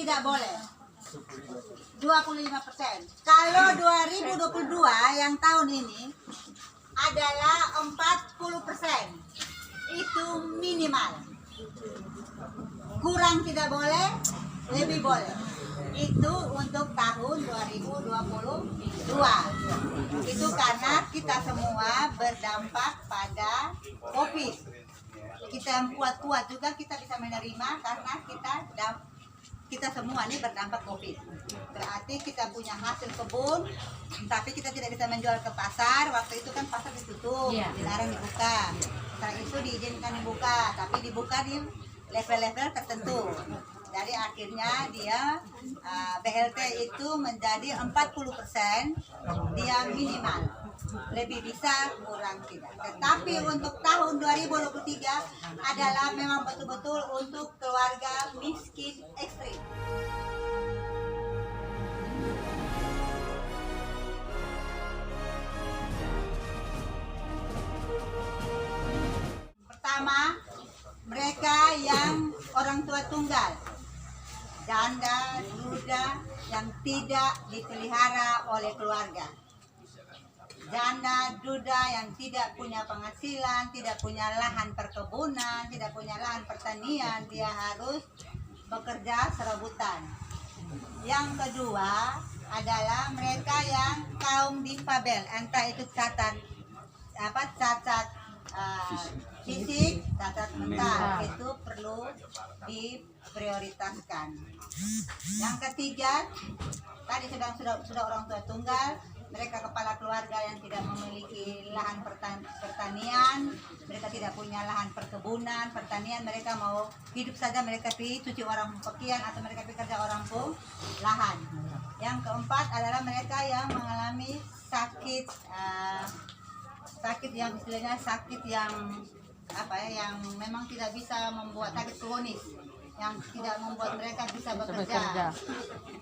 tidak boleh. 25%. Kalau 2022 yang tahun ini adalah 40%. Itu minimal. Kurang tidak boleh, lebih boleh. Itu untuk tahun 2022. Itu karena kita semua berdampak pada COVID. Kita yang kuat-kuat juga kita bisa menerima karena kita semua ini berdampak COVID. Berarti kita punya hasil kebun, tapi kita tidak bisa menjual ke pasar. Waktu itu kan pasar ditutup, dilarang dibuka. Setelah itu diizinkan dibuka, tapi dibuka di level-level tertentu. Jadi akhirnya dia BLT itu menjadi 40%, dia minimal. Lebih bisa, kurang tidak. Tetapi untuk tahun 2023 adalah memang betul-betul untuk keluarga miskin ekstrim. Pertama, mereka yang orang tua tunggal, janda, duda yang tidak dipelihara oleh keluarga. Janda, duda yang tidak punya penghasilan, tidak punya lahan perkebunan, tidak punya lahan pertanian, dia harus bekerja serabutan. Yang kedua adalah mereka yang kaum difabel, entah itu cacat fisik, cacat mental, itu perlu diprioritaskan. Yang ketiga, tadi sudah orang tua tunggal, mereka kepala keluarga yang tidak memiliki lahan pertanian, mereka tidak punya lahan perkebunan, pertanian, mereka mau hidup saja, mereka pergi cuci orang pekian atau mereka pergi kerja orang pun lahan. Yang keempat adalah mereka yang mengalami sakit yang istilahnya sakit yang yang memang tidak bisa membuat sakit kronis, yang tidak membuat mereka bisa bekerja.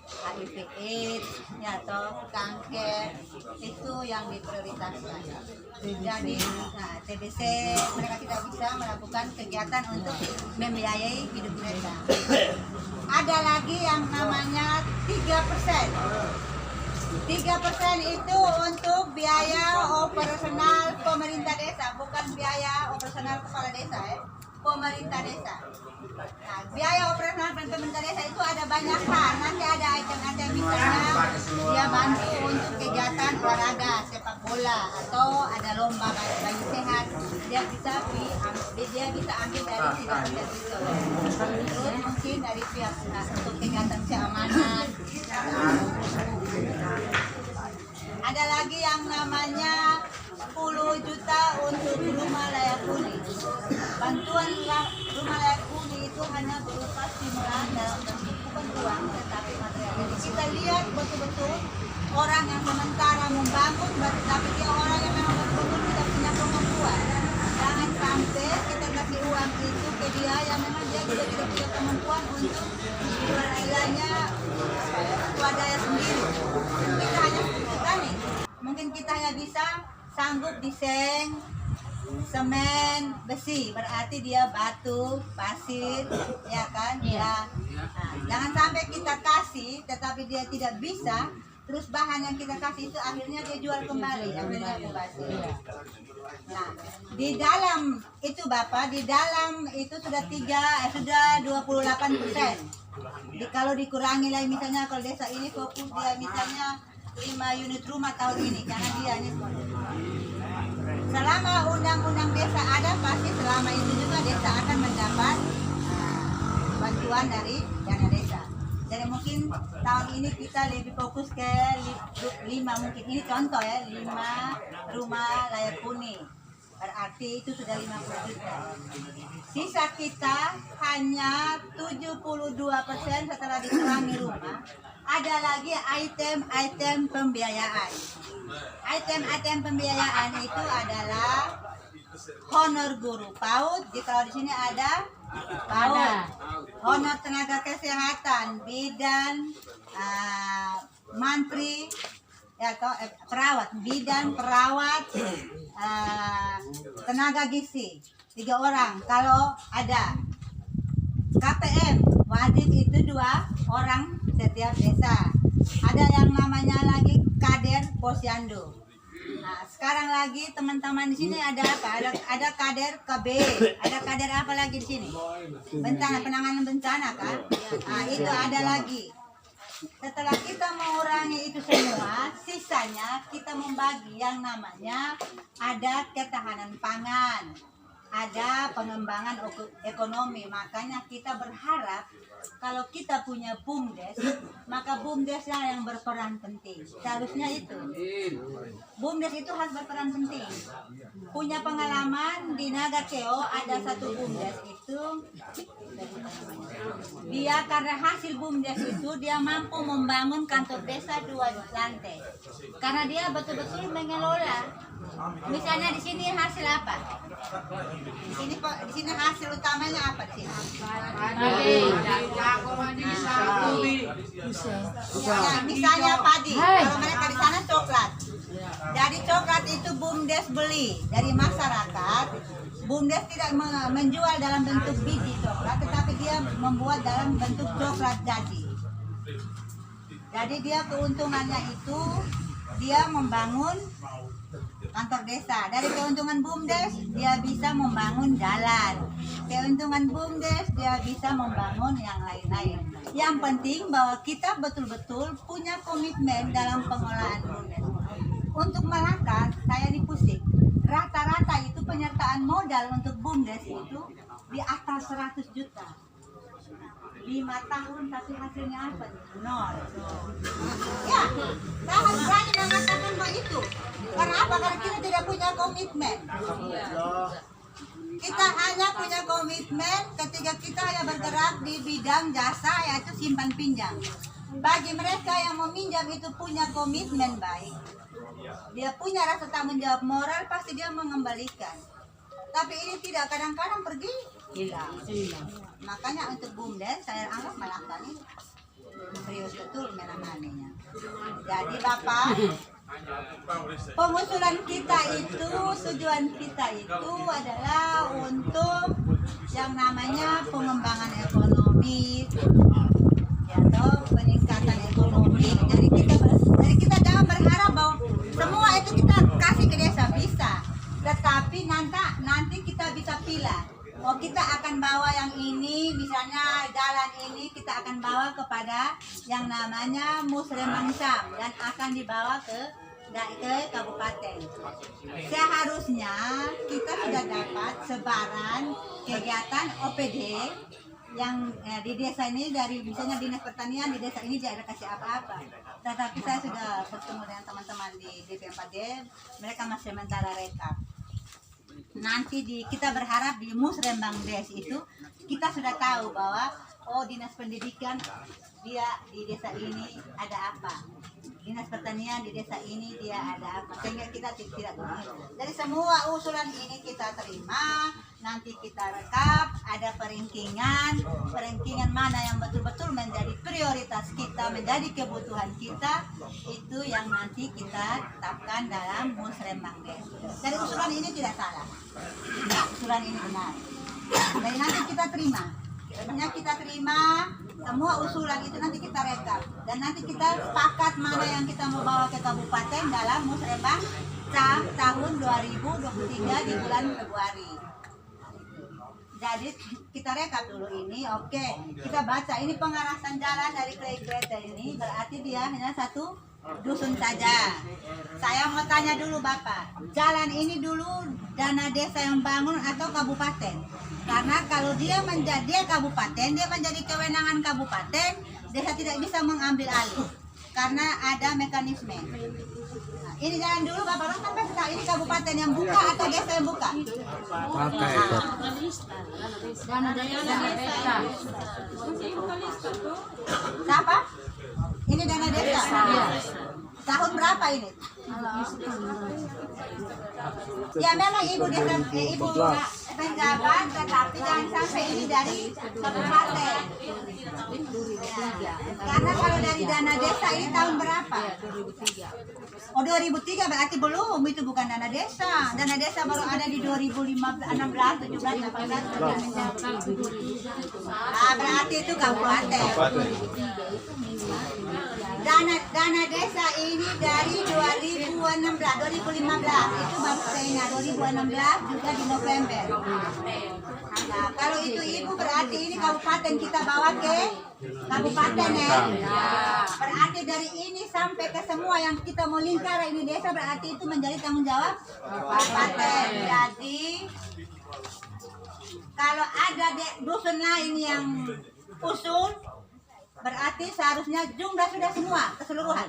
HIV/AIDS atau kanker itu yang diprioritaskan. Jadi TBC mereka tidak bisa melakukan kegiatan untuk membiayai hidup mereka. Ada lagi yang namanya 3%. 3% itu untuk biaya operasional pemerintah desa, bukan biaya operasional kepala desa, pemerintah desa. Nah, biaya operasional pemerintah desa itu ada banyak hal. Nanti ada item-item misalnya dia bantu untuk kegiatan olahraga, sepak bola, atau ada lomba bayi sehat, dia bisa ambil dari tidak itu. Terus mungkin dari pihak untuk kegiatan keamanan. Ada lagi yang namanya 10 juta untuk rumah layak huni. Bantuan rumah layak huni itu hanya berupa stimulan dalam bentuk bukan uang tetapi material. Jadi kita lihat betul-betul orang yang sementara membangun, tapi dia orang yang memang betul-betul tidak punya kemampuan. Jangan sampai kita kasih uang itu ke dia yang memang dia juga tidak punya kemampuan untuk istilahnya swadaya sendiri. Kita hanya nih, mungkin kita hanya bisa sanggup desain semen, besi, berarti dia batu, pasir, ya kan? Ya. Nah, jangan sampai kita kasih, tetapi dia tidak bisa. Terus bahan yang kita kasih itu akhirnya dia jual kembali, akhirnya basi. Nah, di dalam itu Bapak, di dalam itu sudah 28%. Kalau dikurangi lagi misalnya kalau desa ini fokus dia misalnya 5 unit rumah tahun ini karena dia ini selama undang-undang desa ada pasti selama itu juga desa akan mendapat bantuan dari dana desa. Jadi mungkin tahun ini kita lebih fokus ke 5 mungkin ini contoh ya 5 rumah layak huni. Berarti itu sudah 50 juta. Sisa kita hanya 72% setelah dikurangi rumah. Ada lagi item-item pembiayaan. Item-item pembiayaan itu adalah honor guru PAUD. Kalau di sini ada PAUD, honor tenaga kesehatan, bidan, mantri, perawat, bidan, perawat, tenaga gizi 3 orang. Kalau ada KPM wajib itu 2 orang setiap desa. Ada yang namanya lagi kader posyandu. Nah, sekarang lagi teman-teman di sini ada apa? Ada kader KB, ada kader apa lagi di sini? Bencana, penanganan bencana kan? Nah, itu ada lagi. Setelah kita mengurangi itu semua, sisanya kita membagi yang namanya ada ketahanan pangan, ada pengembangan ekonomi. Makanya kita berharap kalau kita punya BUMDes, maka BUMDesnya yang berperan penting. Seharusnya itu. BUMDes itu harus berperan penting. Punya pengalaman di Nagateo ada satu BUMDes itu, dia karena hasil BUMDes itu dia mampu membangun kantor desa 2 lantai. Karena dia betul-betul mengelola. Misalnya di sini hasil apa? Di sini hasil utamanya apa di sini? Ya, misalnya padi. Kalau mereka di sana coklat. Jadi coklat itu BUMDes beli dari masyarakat. BUMDes tidak menjual dalam bentuk biji coklat, tetapi dia membuat dalam bentuk coklat jadi. Jadi dia keuntungannya itu dia membangun kantor desa. Dari keuntungan BUMDes dia bisa membangun jalan. Keuntungan BUMDes dia bisa membangun yang lain-lain. Yang penting bahwa kita betul-betul punya komitmen dalam pengelolaan BUMDes. Untuk melangkah, saya di Pusik, rata-rata itu penyertaan modal untuk BUMDes itu di atas 100 juta. 5 tahun tapi hasilnya apa? Nol. Ya, saya harus berani mengatakan bahwa itu. Karena apa? Karena kita tidak punya komitmen. Kita hanya punya komitmen ketika kita hanya bergerak di bidang jasa, yaitu simpan pinjam. Bagi mereka yang meminjam itu punya komitmen baik, dia punya rasa tanggung jawab moral, pasti dia mengembalikan. Tapi ini tidak, kadang-kadang pergi hilang. Makanya untuk BUMDes saya anggap melangkah ini serius betul menanganinya. Jadi Bapak, pengusulan kita itu, tujuan kita itu adalah untuk yang namanya pengembangan ekonomi, ya toh, peningkatan ekonomi. Jadi kita jangan berharap bahwa semua itu kita kasih ke desa, bisa. Tetapi nanti kita bisa pilih. Oh, kita akan bawa yang ini, misalnya jalan ini kita akan bawa kepada yang namanya Musrembang Sam dan akan dibawa ke kabupaten. Seharusnya kita sudah dapat sebaran kegiatan OPD yang di desa ini, dari misalnya dinas pertanian di desa ini tidak ada kasih apa-apa. Tetapi saya sudah bertemu dengan teman-teman di DP4D, mereka masih sementara rekap. Nanti kita berharap di Musrembang Des itu kita sudah tahu bahwa dinas pendidikan dia di desa ini ada apa, dinas pertanian di desa ini dia ada apa, sehingga kita tidak begitu. Dari semua usulan ini kita terima, nanti kita rekap, ada peringkingan mana yang betul-betul menjadi prioritas kita, menjadi kebutuhan kita, itu yang nanti kita tetapkan dalam Musrembang Des. Dari usulan ini tidak salah, nah, usulan ini benar. Jadi nanti kita terima. Sebenarnya kita terima semua usulan itu, nanti kita rekap dan nanti kita sepakat mana yang kita mau bawa ke kabupaten dalam Musrembang tahun 2023 di bulan Februari. Jadi kita rekap dulu ini, oke. Kita baca ini pengarasan jalan dari Klei-Klete ini, berarti dia hanya satu dusun saja. Saya mau tanya dulu Bapak, jalan ini dulu dana desa yang bangun atau kabupaten? Karena kalau dia menjadi kabupaten, dia menjadi kewenangan kabupaten, desa tidak bisa mengambil alih karena ada mekanisme. Nah, ini jalan dulu Bapak, sampai sekarang ini kabupaten yang buka atau desa yang buka? Dana desa. Siapa? Ini dana desa. Tahun berapa ini? Ya memang ibu desa, ibu penjabat, tetapi jangan sampai ini dari kabupaten. Karena kalau dari dana desa ini tahun berapa? Oh 2003 berarti belum, itu bukan dana desa. Dana desa baru ada di 2015, 16, 17, 18. Nah, berarti itu kabupaten. Dana desa ini dari 2015 itu baru saya 2016 juga di November. Nah, kalau itu ibu berarti ini kabupaten kita bawa ke kabupaten ya. Berarti dari ini sampai ke semua yang kita mau lingkar ini desa berarti itu menjadi tanggung jawab kabupaten. Jadi kalau ada dusun lain yang usul berarti seharusnya jumlah sudah semua keseluruhan.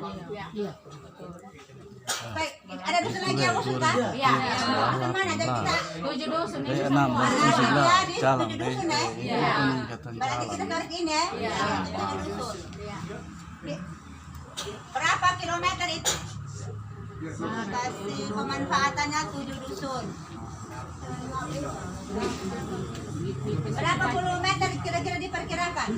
Baik, ada dusun lagi yang usul kan? Iya. Dusun mana? Jadi kita 7 dusun ini semua. Jadi 7 dusun ya. Berarti kita tarik ini ya. 7 dusun. Berapa kilometer itu? Kasih pemanfaatannya 7 dusun. Berapa puluh meter kira-kira diperkirakan?